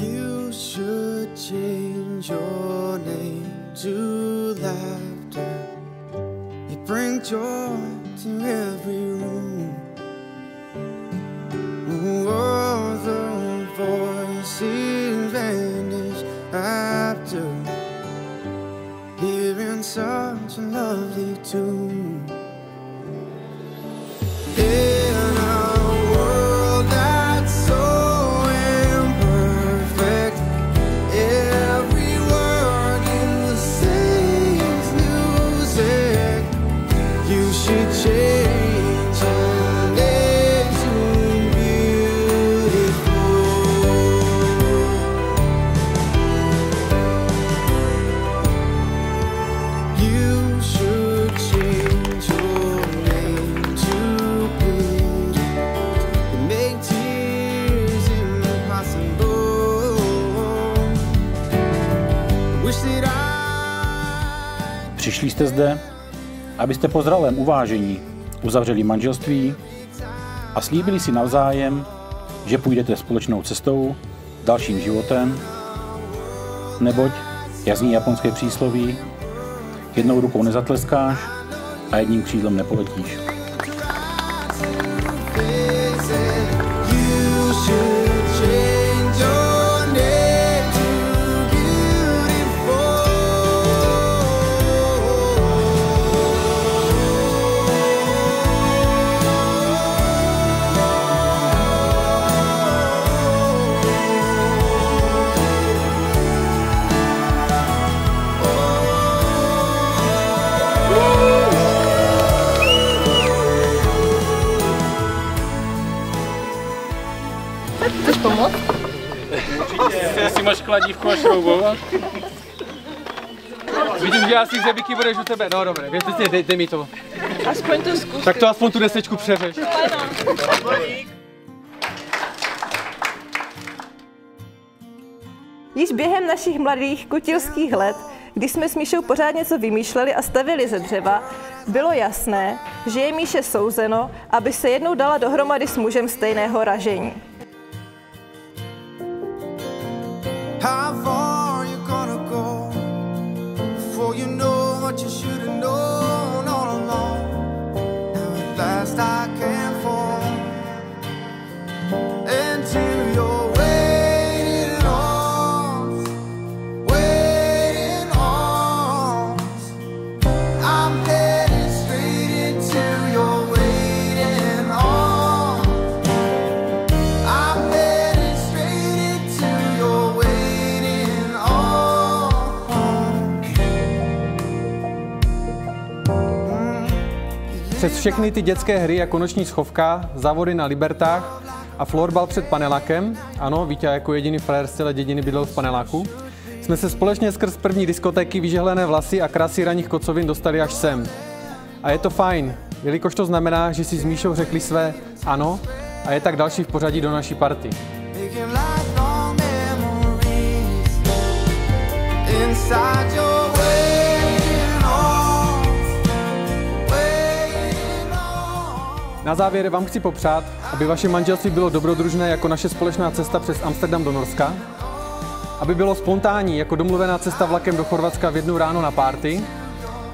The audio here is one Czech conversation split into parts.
You should change your name to laughter. You bring joy to every room. All the voices vanish after hearing such a lovely tune. In a world that's so imperfect, every word in the same music. You should change your name to beautiful. You should change your name to beauty and make tears impossible. Wish that I. Přišli jste zde, abyste po zralém uvážení uzavřeli manželství a slíbili si navzájem, že půjdete společnou cestou dalším životem, neboť, jak zní japonské přísloví, jednou rukou nezatleskáš a jedním křídlem nepoletíš. You should change your name to beautiful. Chceš pomoct? Asi máš kladívku a šroubovat? Vidím, že asi zebíky budeš u tebe. No dobré, věřte, dej mi to. Aspoň to zkus. Tak to aspoň tu desečku přeřeš. Již během našich mladých kutilských let, když jsme s Míšou pořád něco vymýšleli a stavili ze dřeva, bylo jasné, že je Míše souzeno, aby se jednou dala dohromady s mužem stejného ražení. How far you gonna go before you know what you should have known all along? Now at last I can fall into your waiting arms, waiting arms. I'm headed straight into your waiting arms. I'm headed straight into your waiting arms. Přes všechny ty dětské hry jako Noční schovka, závody na Libertách a florbal před panelákem, ano, Vítě jako jediný frajer z celé dědiny bydlel v paneláku, jsme se společně skrz první diskotéky, vyžehlené vlasy a krásy ranních kocovin dostali až sem. A je to fajn, jelikož to znamená, že si s Míšou řekli své ano a je tak další v pořadí do naší party. Making lifelong memories inside your waiting arms, waiting arms. Na závěr vám chci popřát, aby vaše manželství bylo dobrodružné jako naše společná cesta přes Amsterdam do Norska, aby bylo spontánní jako domluvená cesta vlakem do Chorvatska v 1 ráno na party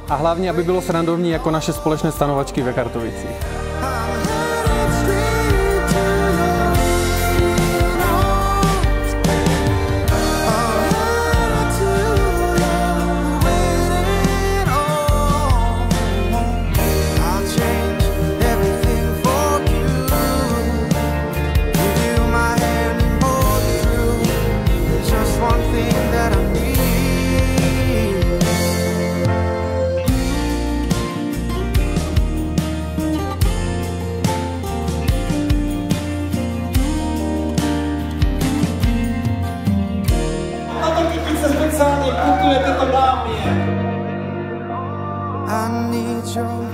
a hlavně, aby bylo srandovní jako naše společné stanovačky ve Kartovicích. I need your